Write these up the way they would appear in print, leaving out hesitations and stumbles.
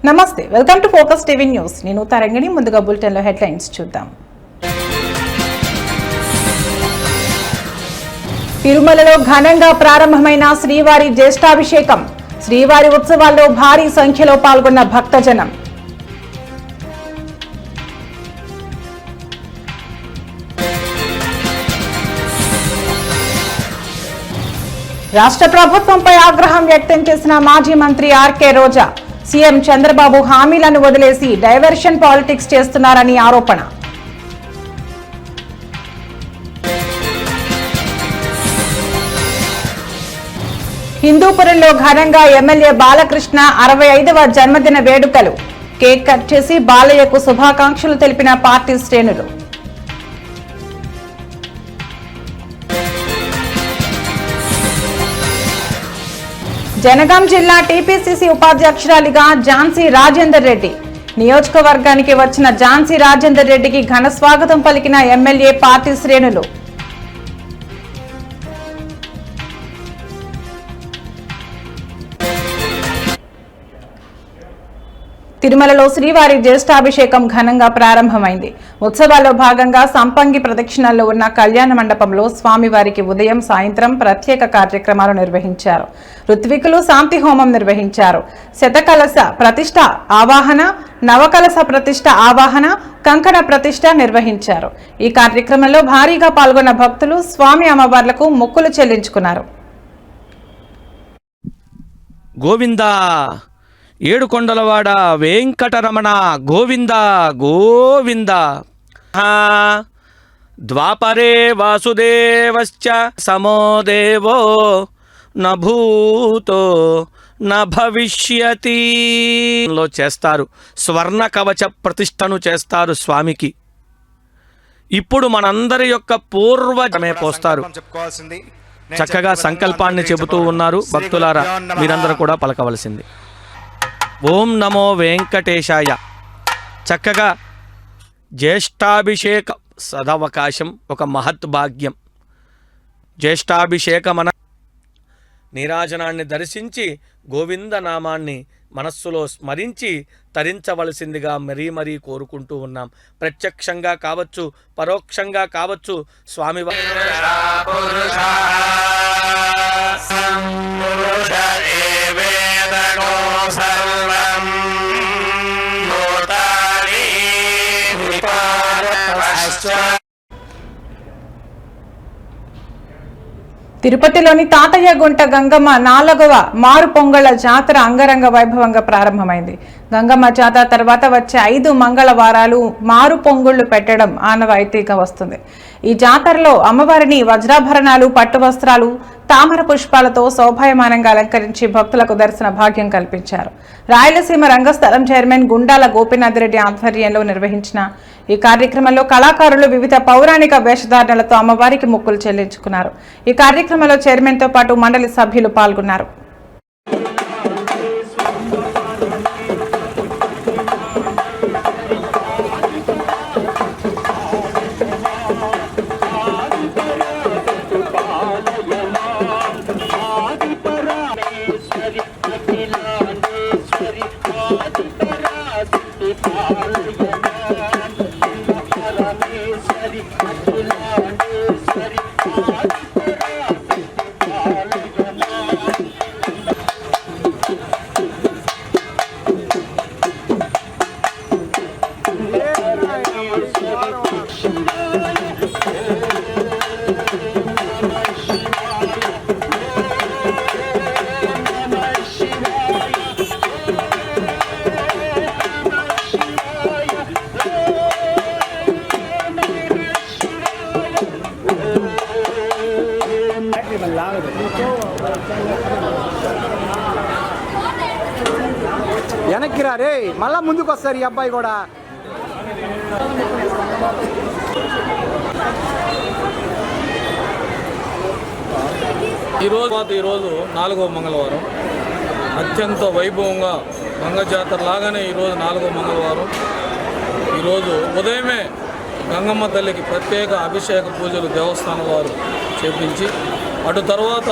నమస్తే, welcome to focus TV news. నేను తరంగిణి. ముందుగా బులెటిన్లో హెడ్లైన్స్ చూద్దాం. తిరుమలలో ఘనంగా ప్రారంభమైన శ్రీవారి జ్యేష్ఠాభిషేకం. శ్రీవారి ఉత్సవాల్లో భారీ సంఖ్యలో పాల్గొన్న భక్తజనం. రాష్ట్ర ప్రభుత్వంపై ఆగ్రహం వ్యక్తం చేసిన మాజీ మంత్రి ఆర్కే రోజా. సీఎం చంద్రబాబు హామీలను వదిలేసి డైవర్షన్ పాలిటిక్స్ చేస్తున్నారని ఆరోపణ. హిందూపురంలో ఘనంగా ఎమ్మెల్యే బాలకృష్ణ 65వ జన్మదిన వేడుకలు. కేక్ కట్ చేసి బాలయ్యకు శుభాకాంక్షలు తెలిపిన పార్టీ శ్రేణులు. జనగాం జిల్లా టీపీసీసీ ఉపాధ్యక్షురాలిగా ఝాన్సీ రాజేందర్ రెడ్డి. నియోజకవర్గానికి వచ్చిన ఝాన్సీ రాజేందర్ రెడ్డికి ఘన స్వాగతం పలికిన ఎమ్మెల్యే పార్టీ శ్రేణులు. తిరుమలలో శ్రీవారి జ్యేష్ఠాభిషేకం ఘనంగా ప్రారంభమైంది. ఉత్సవాల్లో భాగంగా సంపంగి ప్రదక్షిణల్లో ఉన్న కళ్యాణ మండపంలో స్వామివారికి ఉదయం సాయంత్రం ప్రత్యేక కార్యక్రమాలు నిర్వహించారు. ఋత్వికులు శాంతి హోమం నిర్వహించారు. శతకలశ ప్రతిష్ఠ ఆవాహన, నవకలశ ప్రతిష్ఠ ఆవాహన, కంకణ ప్రతిష్ఠ నిర్వహించారు. ఈ కార్యక్రమంలో భారీగా పాల్గొన్న భక్తులు స్వామి అమ్మవార్లకు మొక్కులు చెల్లించుకున్నారు. గోవిందా ఏడుకొండలవాడ వెంకటరమణ గోవింద గోవింద. ద్వాపరే వాసుదేవశ్చ సమో దేవో న భూతో న భవిష్యతి లో చేస్తారు. స్వర్ణ కవచ ప్రతిష్టను చేస్తారు స్వామికి. ఇప్పుడు మనందరి యొక్క పూర్వజమే పోస్తారు. చక్కగా సంకల్పాన్ని చెబుతూ ఉన్నారు భక్తులారా, మీరందరూ కూడా పలకవలసింది. ఓం నమో వెంకటేశాయ. చక్కగా జ్యేష్ఠాభిషేక సదవకాశం, ఒక మహత్ భాగ్యం. జ్యేష్ఠాభిషేకమన నీరాజనాన్ని దర్శించి గోవింద నామాన్ని మనస్సులో స్మరించి తరించవలసిందిగా మరీ మరీ కోరుకుంటూ ఉన్నాం. ప్రత్యక్షంగా కావచ్చు, పరోక్షంగా కావచ్చు, స్వామి తిరుపతిలోని తాతయ్యగుంట గంగమ్మ 4వ మారు పొంగళ్ల జాతర అంగరంగ వైభవంగా ప్రారంభమైంది. గంగమ్మ జాతర తర్వాత వచ్చే 5 మంగళవారాలు మారు పొంగుళ్లు పెట్టడం ఆనవాయితీగా వస్తుంది. ఈ జాతరలో అమ్మవారిని వజ్రాభరణాలు, పట్టు వస్త్రాలు, తామర పుష్పాలతో శోభాయమానంగా అలంకరించి భక్తులకు దర్శన భాగ్యం కల్పించారు. రాయలసీమ రంగస్థలం చైర్మన్ గుండాల గోపీనాథ్ రెడ్డి ఆధ్వర్యంలో నిర్వహించిన ఈ కార్యక్రమంలో కళాకారులు వివిధ పౌరాణిక వేషధారణలతో అమ్మవారికి మొక్కులు చెల్లించుకున్నారు. ఈ కార్యక్రమంలో చైర్మన్తో పాటు మండలి సభ్యులు పాల్గొన్నారు. వెనక్కి రా రే, మళ్ళా ముందుకు వస్తారు ఈ అబ్బాయి కూడా. ఈరోజు 4వ మంగళవారం అత్యంత వైభవంగా గంగ జాతర లాగానే ఈరోజు 4వ మంగళవారం. ఈరోజు ఉదయమే గంగమ్మ తల్లికి ప్రత్యేక అభిషేక పూజలు దేవస్థానం వారు చేపించి అటు తర్వాత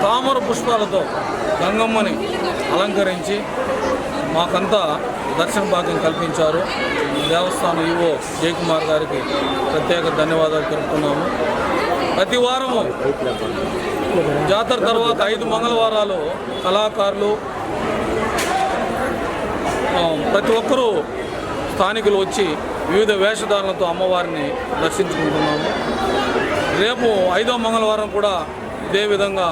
తామర పుష్పాలతో గంగమ్మని అలంకరించి మాకంతా దర్శన భాగ్యం కల్పించారు. దేవస్థానం ఈవో జయకుమార్ గారికి ప్రత్యేక ధన్యవాదాలు తెలుపుతున్నాము. ప్రతి వారము జాతర తర్వాత 5 మంగళవారాలు కళాకారులు ప్రతి ఒక్కరూ స్థానికులు వచ్చి వివిధ వేషధారణలతో అమ్మవారిని దర్శించుకుంటున్నాము. రేపు 5వ మంగళవారం కూడా ఇదే విధంగా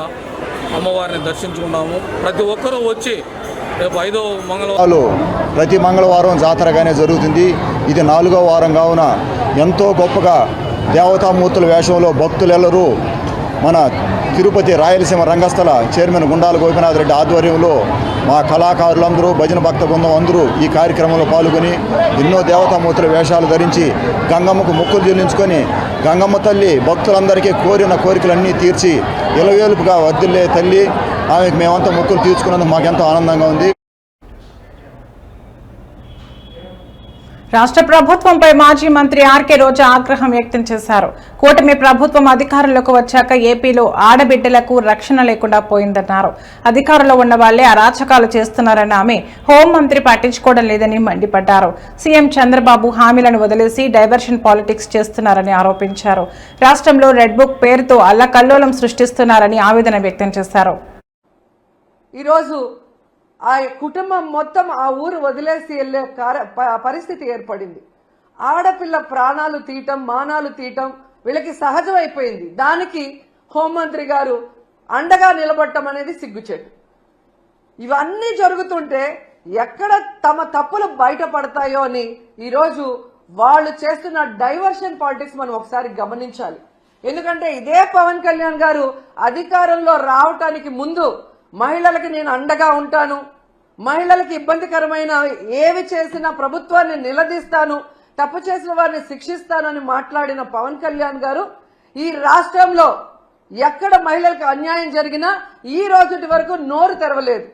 అమ్మవారిని దర్శించుకున్నాము. ప్రతి ఒక్కరూ వచ్చి రేపు 5వ మంగళవారం ప్రతి మంగళవారం జాతరగానే జరుగుతుంది. ఇది 4వ వారం కావున ఎంతో గొప్పగా దేవతామూర్తుల వేషంలో భక్తులెల్లరూ మన తిరుపతి రాయలసీమ రంగస్థల చైర్మన్ గుండాల గోపీనాథ్ రెడ్డి ఆధ్వర్యంలో మా కళాకారులందరూ భజన భక్త బృందం అందరూ ఈ కార్యక్రమంలో పాల్గొని ఎన్నో దేవతామూర్తుల వేషాలు ధరించి గంగమ్మకు మొక్కులు చెల్లించుకొని గంగమ్మ తల్లి భక్తులందరికీ కోరిన కోరికలన్నీ తీర్చి ఇలవేలుపుగా వర్ధిల్లే తల్లి. ఆమెకు మేమంతా మొక్కులు తీర్చుకున్నందుకు మాకెంతో ఆనందంగా ఉంది. రాష్ట్ర ప్రభుత్వంపై మాజీ మంత్రి ఆర్కే రోజా ఆగ్రహం వ్యక్తం చేశారు. కూటమి ప్రభుత్వం అధికారంలోకి వచ్చాక ఏపీలో ఆడబిడ్డలకు రక్షణ లేకుండా పోయిందన్నారు. అధికారంలో ఉన్న వాళ్లే అరాచకాలు చేస్తున్నారని ఆమె, హోంమంత్రి పట్టించుకోవడం లేదని మండిపడ్డారు. సీఎం చంద్రబాబు హామీలను వదిలేసి డైవర్షన్ పాలిటిక్స్ చేస్తున్నారని ఆరోపించారు. రాష్ట్రంలో రెడ్ బుక్ పేరుతో అల్లకల్లోలం సృష్టిస్తున్నారని ఆవేదన వ్యక్తం చేశారు. ఈరోజు ఆ కుటుంబం మొత్తం ఆ ఊరు వదిలేసి వెళ్ళే పరిస్థితి ఏర్పడింది. ఆడపిల్ల ప్రాణాలు తీయటం, మానాలు తీయటం వీళ్ళకి సహజమైపోయింది. దానికి హోంమంత్రి గారు అండగా నిలబడటం అనేది సిగ్గుచేటు. ఇవన్నీ జరుగుతుంటే ఎక్కడ తమ తప్పులు బయటపడతాయో అని ఈరోజు వాళ్ళు చేస్తున్న డైవర్షన్ పాలిటిక్స్ మనం ఒకసారి గమనించాలి. ఎందుకంటే ఇదే పవన్ కళ్యాణ్ గారు అధికారంలో రావటానికి ముందు మహిళలకి నేను అండగా ఉంటాను, మహిళలకి ఇబ్బందికరమైన ఏవి చేసినా ప్రభుత్వాన్ని నిలదీస్తాను, తప్పు చేసిన వారిని శిక్షిస్తానని మాట్లాడిన పవన్ కళ్యాణ్ గారు ఈ రాష్ట్రంలో ఎక్కడ మహిళలకు అన్యాయం జరిగినా ఈ రోజుటి వరకు నోరు తెరవలేదు.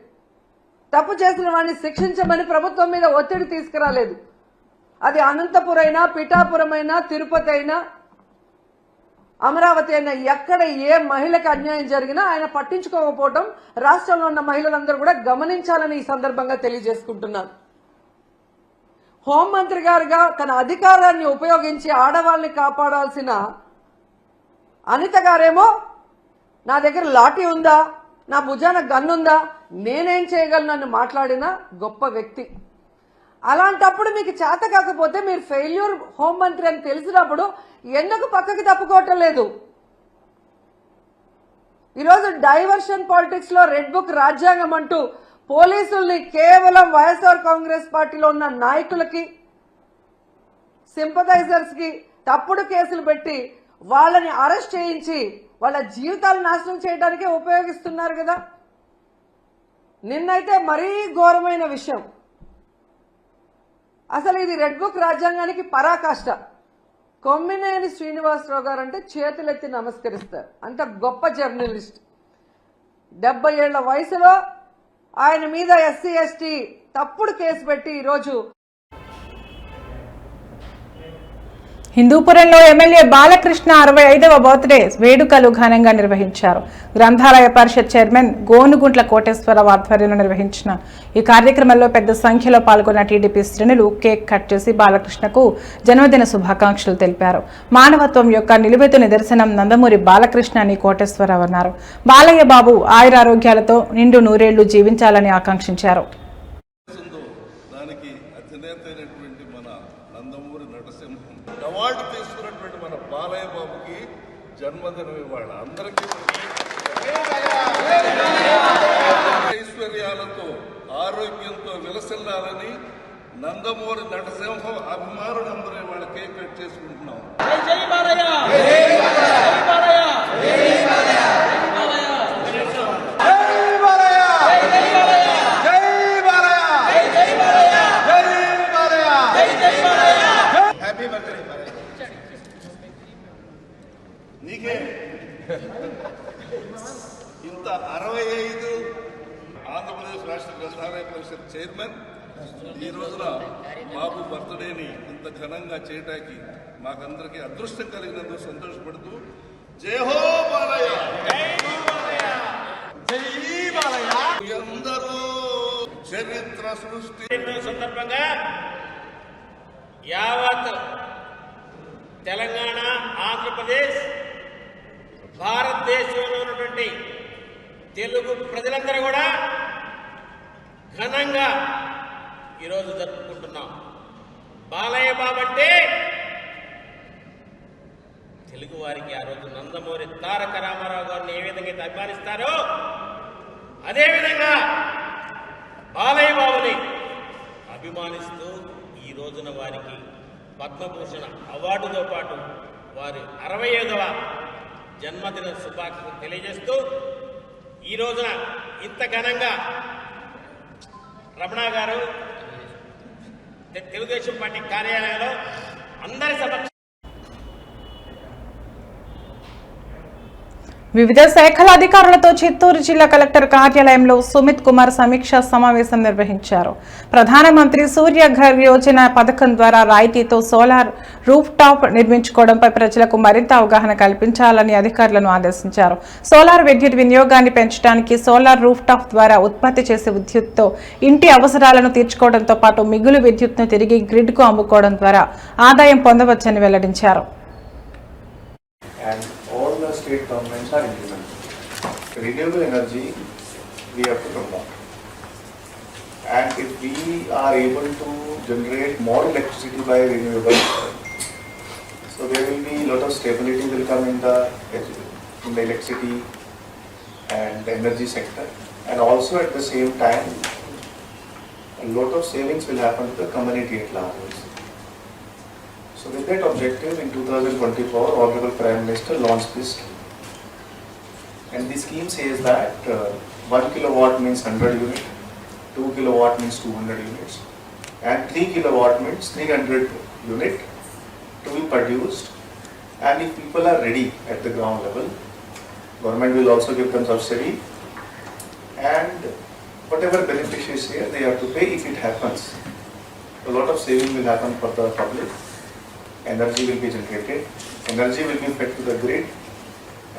తప్పు చేసిన వారిని శిక్షించమని ప్రభుత్వం మీద ఒత్తిడి తీసుకురాలేదు. అది అనంతపురం అయినా, పిఠాపురం అయినా, తిరుపతి అయినా, అమరావతి అయినా, ఎక్కడ ఏ మహిళకు అన్యాయం జరిగినా ఆయన పట్టించుకోకపోవడం రాష్ట్రంలో ఉన్న మహిళలందరూ కూడా గమనించాలని ఈ సందర్భంగా తెలియజేసుకుంటున్నాను. హోంమంత్రి గారుగా తన అధికారాన్ని ఉపయోగించి ఆడవాళ్ళని కాపాడాల్సిన అనిత గారేమో నా దగ్గర లాఠీ ఉందా, నా భుజాన గన్నుందా, నేనేం చేయగలను మాట్లాడిన గొప్ప వ్యక్తి. అలాంటప్పుడు మీకు చేత కాకపోతే మీరు ఫెయిల్యూర్ హోంమంత్రి అని తెలిసినప్పుడు ఎందుకు పక్కకి తప్పుకోవటం లేదు? ఈరోజు డైవర్షన్ పాలిటిక్స్ లో రెడ్ బుక్ రాజ్యాంగం అంటూ పోలీసుల్ని కేవలం వైఎస్ఆర్ కాంగ్రెస్ పార్టీలో ఉన్న నాయకులకి, సింపథైజర్స్ కి తప్పుడు కేసులు పెట్టి వాళ్ళని అరెస్ట్ చేయించి వాళ్ళ జీవితాలు నాశనం చేయడానికే ఉపయోగిస్తున్నారు కదా. నిన్నైతే మరీ ఘోరమైన విషయం. అసలు ఇది రెడ్ బుక్ రాజ్యాంగానికి పరాకాష్ట. కొమ్మినేని శ్రీనివాసరావు గారు అంటే చేతులెత్తి నమస్కరిస్తారు. అంత గొప్ప జర్నలిస్ట్. 70 ఏళ్ల వయసులో ఆయన మీద ఎస్సీ ఎస్టీ తప్పుడు కేసు పెట్టి ఈరోజు హిందూపురంలో ఎమ్మెల్యే బాలకృష్ణ 65వ బర్త్డే వేడుకలు ఘనంగా నిర్వహించారు. గ్రంథాలయ పరిషత్ చైర్మన్ గోనుగుంట్ల కోటేశ్వరరావు ఆధ్వర్యంలో నిర్వహించిన ఈ కార్యక్రమంలో పెద్ద సంఖ్యలో పాల్గొన్న టీడీపీ శ్రేణులు కేక్ కట్ చేసి బాలకృష్ణకు జన్మదిన శుభాకాంక్షలు తెలిపారు. మానవత్వం యొక్క నిలువెత్తు నిదర్శనం నందమూరి బాలకృష్ణ అని కోటేశ్వరరావు అన్నారు. బాలయ్య బాబు ఆయురారోగ్యాలతో నిండు నూరేళ్లు జీవించాలని ఆకాంక్షించారు. అవార్డు తీసుకున్నటువంటి మన బాలయ్య బాబుకి జన్మదినం ఇవాళ. అందరికీ ఐశ్వర్యాలతో ఆరోగ్యంతో విలసిల్లాలని నందమూరి నటసింహం అభిమానులందరూ ఇవాళ కేక్ కట్ చేసుకుంటున్నాం. నీకే ఇంత 65 ఆంధ్రప్రదేశ్ రాష్ట్ర గ్రంథాలయ పరిషత్ చైర్మన్ ఈ రోజున బాబు బర్త్డేని ఇంత ఘనంగా చేయటానికి మాకందరికీ అదృష్టం కలిగినందుకు సంతోషపడుతూ జై హో బాలయ్య, జై బాలయ్య, అందరూ చరిత్ర సృష్టి సందర్భంగా యావత్ తెలంగాణ, ఆంధ్రప్రదేశ్, భారతదేశంలో ఉన్నటువంటి తెలుగు ప్రజలందరూ కూడా ఘనంగా ఈరోజు జరుపుకుంటున్నాం. బాలయ్య బాబు అంటే తెలుగు వారికి ఆ రోజు నందమూరి తారక రామారావు గారిని ఏ విధంగా అయితే అభిమానిస్తారో అదేవిధంగా బాలయ్య బాబుని అభిమానిస్తూ ఈ రోజున వారికి పద్మభూషణ అవార్డుతో పాటు వారి 65వ జన్మదిన శుభాకాంక్షలు తెలియజేస్తూ ఈ రోజున ఇంత ఘనంగా రమణ గారు తెలుగుదేశం పార్టీ కార్యాలయంలో అందరి సమక్ష వివిధ శాఖల అధికారులతో చిత్తూరు జిల్లా కలెక్టర్ కార్యాలయంలో సుమిత్ కుమార్ సమీక్షా సమావేశం నిర్వహించారు. ప్రధానమంత్రి సూర్యఘర్ యోజన పథకం ద్వారా రాయితీతో సోలార్ రూఫ్ టాప్ నిర్మించుకోవడంపై ప్రజలకు మరింత అవగాహన కల్పించాలని అధికారులను ఆదేశించారు. సోలార్ విద్యుత్ వినియోగాన్ని పెంచడానికి సోలార్ రూఫ్ టాప్ ద్వారా ఉత్పత్తి చేసే విద్యుత్తో ఇంటి అవసరాలను తీర్చుకోవడంతో పాటు మిగులు విద్యుత్ను తిరిగి గ్రిడ్కు అమ్ముకోవడం ద్వారా ఆదాయం పొందవచ్చని వెల్లడించారు. And all the state governments are implementing. Renewable energy we have to promote. And if we are able to generate more electricity by renewable, so there will be a lot of stability will come in the electricity and the energy sector. And also at the same time, a lot of savings will happen to the community at large. So with that objective, in 2024, Honorable Prime Minister launched this scheme. And the scheme says that 1 kilowatt means 100 units, 2 kilowatt means 200 units, and 3 kilowatt means 300 units to be produced. And if people are ready at the ground level, government will also give them subsidy. And whatever beneficiaries here, they have to pay if it happens. A lot of saving will happen for the public. Energy will be generated, energy will be fed to the grid,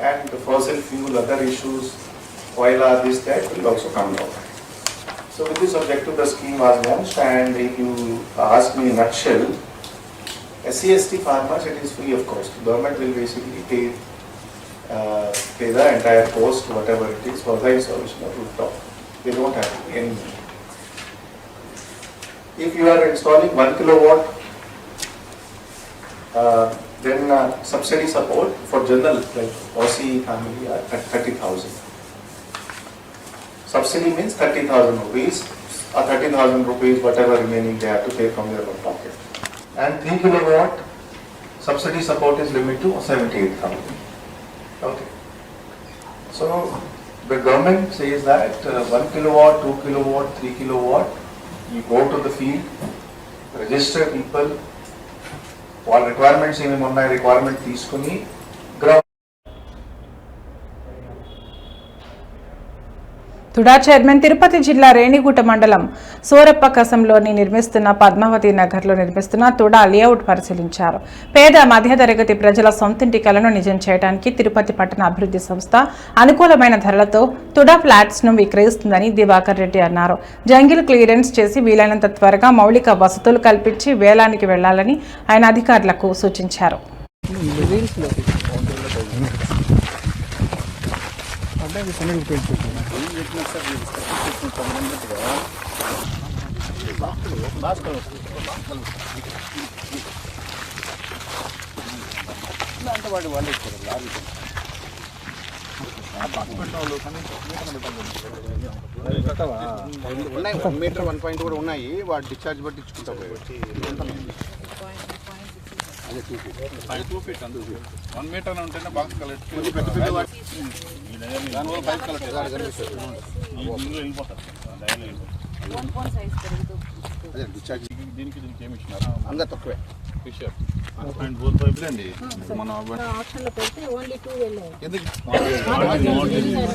and the fossil fuel, other issues, oil, this, that will also come down. So with this objective, the scheme was launched, and if you ask me in a nutshell, SC/ST farmers, it is free of cost. Government will basically pay the entire cost, whatever it is, for the installation of rooftop. They don't have any money. If you are installing 1 kilowatt, then subsidy support for general like Aussie family are 30,000. Subsidy means 30,000 rupees or 30,000 rupees whatever remaining they have to pay from their own pocket. And 3 kilowatt subsidy support is limited to 78,000. Okay. So the government says that 1 kilowatt, 2 kilowatt, 3 kilowatt, you go to the field, register people. వాళ్ళ requirements ఏమేమి ఉన్నాయి requirement తీసుకుని TUDA chairman Tirupati జిల్లా రేణిగుంట మండలం సూరప్పకసంలోని నిర్మిస్తున్న పద్మావతి నగర్లో నిర్మిస్తున్న TUDA layout పరిశీలించారు. పేద మధ్యతరగతి ప్రజల సొంతింటి కలను నిజం చేయడానికి తిరుపతి పట్టణ అభివృద్ధి సంస్థ అనుకూలమైన ధరలతో తుడా ఫ్లాట్స్ ను విక్రయిస్తుందని దివాకర్ రెడ్డి అన్నారు. జంగిల్ క్లియరెన్స్ చేసి వీలైనంత త్వరగా మౌలిక వసతులు కల్పించి వేలానికి వెళ్లాలని ఆయన అధికారులకు సూచించారు. ఉన్నాయి 1 మీటర్ 1 పాయింట్ కూడా ఉన్నాయి. వాటి డిశ్చార్జ్ బట్టి ఇచ్చుకుంటా పోయి అదే 2 ఫీట్ అందు 1 మీటర్ ఉంటేనే బాక్స్ కలెక్ట్ పెద్ద పెద్ద దానివల్ల బైక్ కలెక్ట్ అదే డిశ్చార్జ్ దీనికి ఏమి ఇచ్చినారు అంతా తక్కువే ఫిషర్ అండ్ బోత్ పైపులు అండి మన ఆప్షన్లో పెడితే ఓన్లీ 2 వెళ్ళాయి. ఎందుకు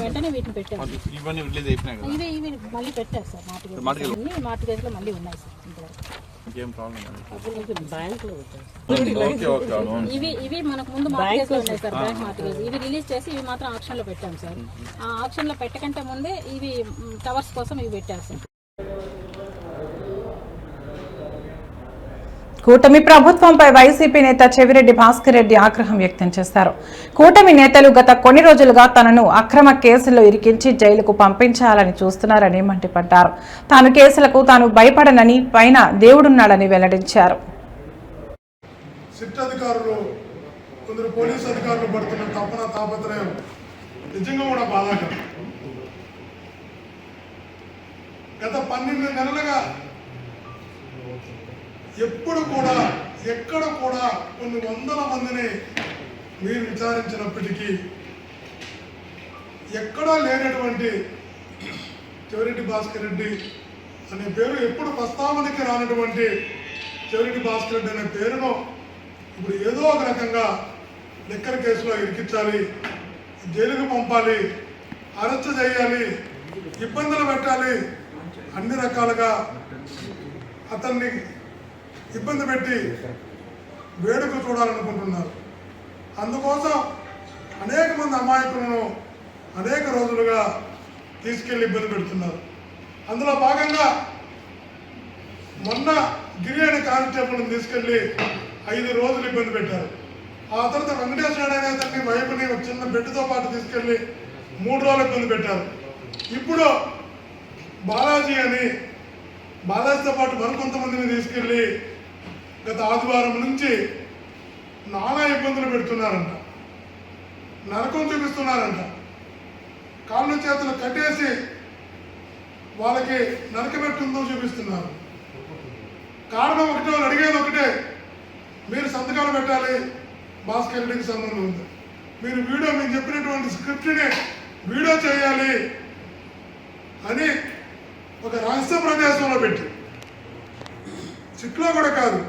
వెంటనే వీటిని పెట్టారు. ఇవన్నీ రిలీజ్ అయిపోయినాయి కదా ఇవి మళ్ళీ పెట్టారు సార్. మార్టిగేజ్లో మళ్ళీ ఉన్నాయి సార్. ఇంకేం ప్రాబ్లం ఇవి మనకు ముందు మార్టిగేజ్ ఉన్నాయి సార్. బ్యాంక్ మార్టిగేజ్ ఇవి రిలీజ్ చేసి ఇవి మాత్రం ఆప్షన్ లో పెట్టాం సార్. ఆ ఆప్షన్ లో పెట్టకంటే ముందే ఇవి టవర్స్ కోసం ఇవి పెట్టారు సార్. కూటమి ప్రభుత్వంపై వైసీపీ నేత చెవిరెడ్డి భాస్కర్ రెడ్డి ఆగ్రహం వ్యక్తం చేశారు. కూటమి నేతలు గత కొన్ని రోజులుగా తనను అక్రమ కేసుల్లో ఇరికించి జైలుకు పంపించాలని చూస్తున్నారని మండిపడ్డారు. తాను కేసులకు తాను భయపడనని, పైన దేవుడున్నాడని వెల్లడించారు. సిట్ అధికారులు, కొందరు పోలీసు అధికారులు పడుతున్న తపన తాపత్రయం నిజంగా కూడా బాధాకరం. గత 12 నెలలుగా ఎప్పుడు కూడా ఎక్కడ కూడా కొన్ని వందల మందిని మీరు విచారించినప్పటికీ ఎక్కడా లేనటువంటి చెవిరెడ్డి భాస్కర్ రెడ్డి అనే పేరు, ఎప్పుడు ప్రస్తావనకి రానటువంటి చెవిరెడ్డి భాస్కర్ రెడ్డి అనే పేరును ఇప్పుడు ఏదో ఒక రకంగా లిక్కర్ కేసులో ఇరికించాలి, జైలుకు పంపాలి, అరెస్ట్ చేయాలి, ఇబ్బందులు పెట్టాలి, అన్ని రకాలుగా అతన్ని ఇబ్బంది పెట్టి వేడుక చూడాలనుకుంటున్నారు. అందుకోసం అనేక మంది అమాయకులను అనేక రోజులుగా తీసుకెళ్లి ఇబ్బంది పెడుతున్నారు. అందులో భాగంగా మొన్న గిరి అనే కానిస్టేబుల్ని తీసుకెళ్లి 5 రోజులు ఇబ్బంది పెట్టారు. ఆ తర్వాత వెంకటేశ్వర అనే అతన్ని వైపుని చిన్న బెడ్తో పాటు తీసుకెళ్లి 3 రోజులు ఇబ్బంది పెట్టారు. ఇప్పుడు బాలాజీ అని, బాలాజీతో పాటు మరికొంతమందిని తీసుకెళ్లి గత ఆదివారం నుంచి నానా ఇబ్బందులు పెడుతున్నారంట, నరకం చూపిస్తున్నారంట. కాళ్ళు చేతులు కట్టేసి వాళ్ళకి నరకబెట్టుందో చూపిస్తున్నారు. కారణం ఒకటే, వాళ్ళు అడిగేది ఒకటే, మీరు సంతకాలు పెట్టాలి, భాస్కర్ రెడ్డికి సంబంధం ఉంది, మీరు మేము చెప్పినటువంటి స్క్రిప్ట్ని వీడియో చేయాలి అని ఒక రహస్య ప్రదేశంలో పెట్టి, సిట్లో కూడా కాదు,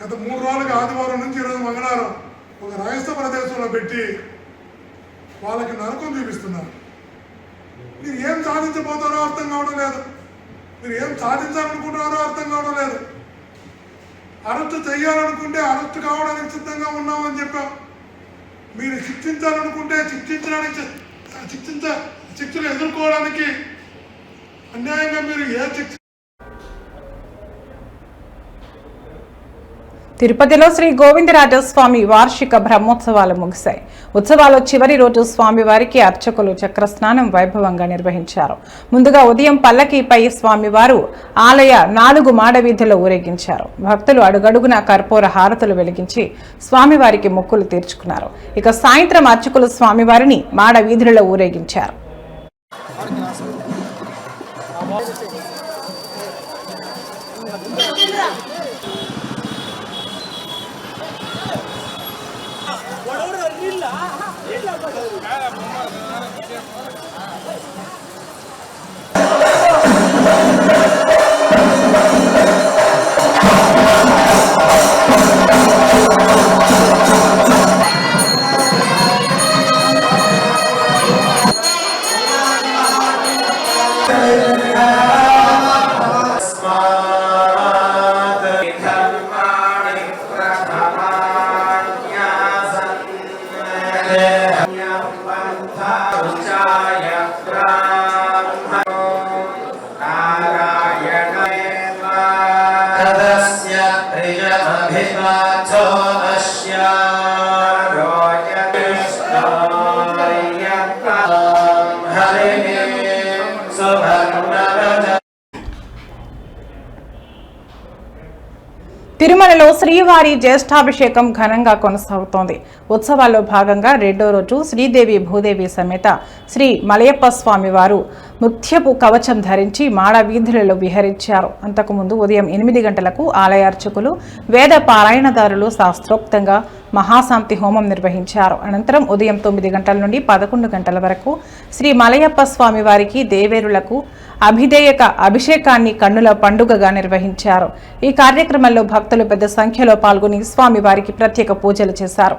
గత 3 రోజులుగా ఆదివారం నుంచి ఈరోజు మంగళవారం ఒక రహస్య ప్రదేశంలో పెట్టి వాళ్ళకి నరకం చూపిస్తున్నారు. మీరు ఏం సాధించబోతారో అర్థం కావడం లేదు, మీరు ఏం సాధించాలనుకుంటున్నారో అర్థం కావడం లేదు. అరెస్టు చేయాలనుకుంటే అరెస్టు కావడానికి సిద్ధంగా ఉన్నామని చెప్పాం. మీరు శిక్షించాలనుకుంటే శిక్షలు ఎదుర్కోవడానికి అన్యాయంగా మీరు ఏ శిక్ష. తిరుపతిలో శ్రీ గోవిందరాజస్వామి వార్షిక బ్రహ్మోత్సవాలు ముగిశాయి. ఉత్సవాల చివరి రోజు స్వామివారికి అర్చకులు చక్రస్నానం వైభవంగా నిర్వహించారు. ముందుగా ఉదయం పల్లకీపై స్వామివారు ఆలయ 4 మాడవీధుల్లో ఊరేగించారు. భక్తులు అడుగడుగున కర్పూర హారతులు వెలిగించి స్వామివారికి మొక్కులు తీర్చుకున్నారు. ఇక సాయంత్రం అర్చకులు స్వామివారిని మాడవీధులలో ఊరేగించారు. తిరుమలలో శ్రీవారి జ్యేష్ఠాభిషేకం ఘనంగా కొనసాగుతోంది. ఉత్సవాల్లో భాగంగా 2వ రోజు శ్రీదేవి భూదేవి సమేత శ్రీ మలయప్ప స్వామి వారు ముత్యపు కవచం ధరించి మాడ వీధులలో విహరించారు. అంతకుముందు ఉదయం 8 గంటలకు ఆలయ అర్చకులు, వేద పారాయణదారులు శాస్త్రోక్తంగా మహాశాంతి హోమం నిర్వహించారు. అనంతరం ఉదయం 9 గంటల నుండి 11 గంటల వరకు శ్రీ మలయప్ప స్వామి వారికి దేవేరులకు అభిధేయక అభిషేకాన్ని కన్నుల పండుగగా నిర్వహించారు. ఈ కార్యక్రమంలో భక్తులు పెద్ద సంఖ్యలో పాల్గొని స్వామి వారికి ప్రత్యేక పూజలు చేశారు.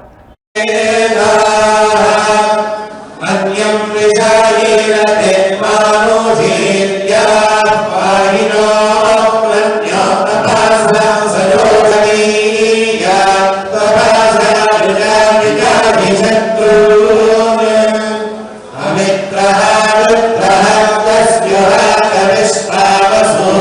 అమిత్రః రుద్రః తస్యః కవిష్పావసో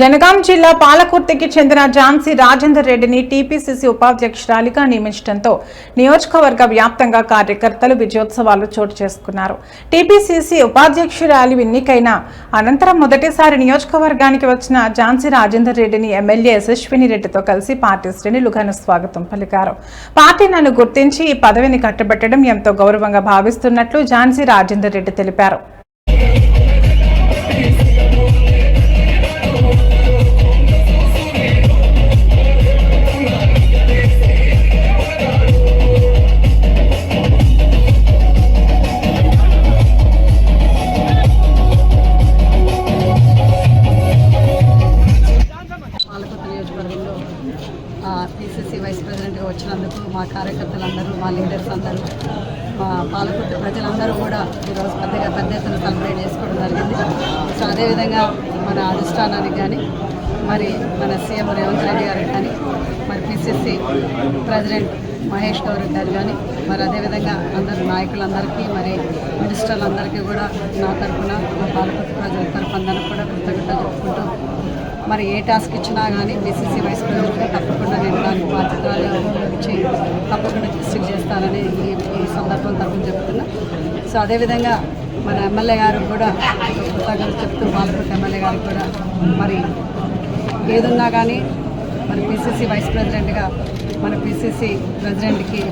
జనగాం జిల్లా పాలకుర్తికి చెందిన ఝాన్సీ రాజేందర్ రెడ్డిని టీపీసీసీ ఉపాధ్యక్షురాలిగా నియమించడంతో నియోజకవర్గ వ్యాప్తంగా కార్యకర్తలు విజయోత్సవాలు చోటు చేసుకున్నారు. టీపీసీసీ ఉపాధ్యక్షురాలి ఎన్నికైన అనంతరం మొదటిసారి నియోజకవర్గానికి వచ్చిన ఝాన్సీ రాజేందర్ రెడ్డిని ఎమ్మెల్యే యశస్విని రెడ్డితో కలిసి పార్టీ శ్రేణులు ఘన స్వాగతం పలికారు. పార్టీ నన్ను గుర్తించి ఈ పదవిని కట్టబెట్టడం ఎంతో గౌరవంగా భావిస్తున్నట్లు ఝాన్సీ రాజేందర్ రెడ్డి తెలిపారు. పీసీసీ వైస్ ప్రెసిడెంట్గా వచ్చినందుకు మా కార్యకర్తలందరూ, మా లీడర్స్ అందరూ, మా పాలకుర్తి ప్రజలందరూ కూడా ఈరోజు పెద్ద ఎత్తున సెలబ్రేట్ చేసుకోవడం జరిగింది. సో అదేవిధంగా మన అధిష్టానానికి కానీ, మరి మన సీఎం రేవంత్ రెడ్డి గారికి కానీ, మరి పీసీసీ ప్రెసిడెంట్ మహేష్ గౌడ్ గారు కానీ, మరి అదేవిధంగా అందరు నాయకులందరికీ, మరి మినిస్టర్లందరికీ కూడా నా తరఫున, మా పాలకుర్తి ప్రజల తరఫున అందరూ కూడా కృతజ్ఞతలు చెప్పుకుంటూ, మరి ఏ టాస్క్ ఇచ్చినా కానీ పీసీసీ వైస్ ప్రెసిడెంట్గా తప్పకుండా నేను దానికి బాధ్యతలు ఇచ్చి తప్పకుండా డిస్ట్రిక్ట్ చేస్తానని ఈ సందర్భం తరఫున చెప్తున్నా. సో అదేవిధంగా మన ఎమ్మెల్యే గారికి కూడా కృతజ్ఞతలు చెప్తూ, పాలకుర్తి ఎమ్మెల్యే గారికి కూడా మరి ఏదున్నా కానీ మరి పీసీసీ వైస్ ప్రెసిడెంట్గా మన పీసీసీ ప్రెసిడెంట్కి.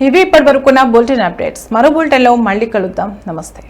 ఇవి ఇప్పటి వరకున్న బులెటిన్ అప్డేట్స్. మరో బులెటిన్లో మళ్ళీ కలుద్దాం. నమస్తే.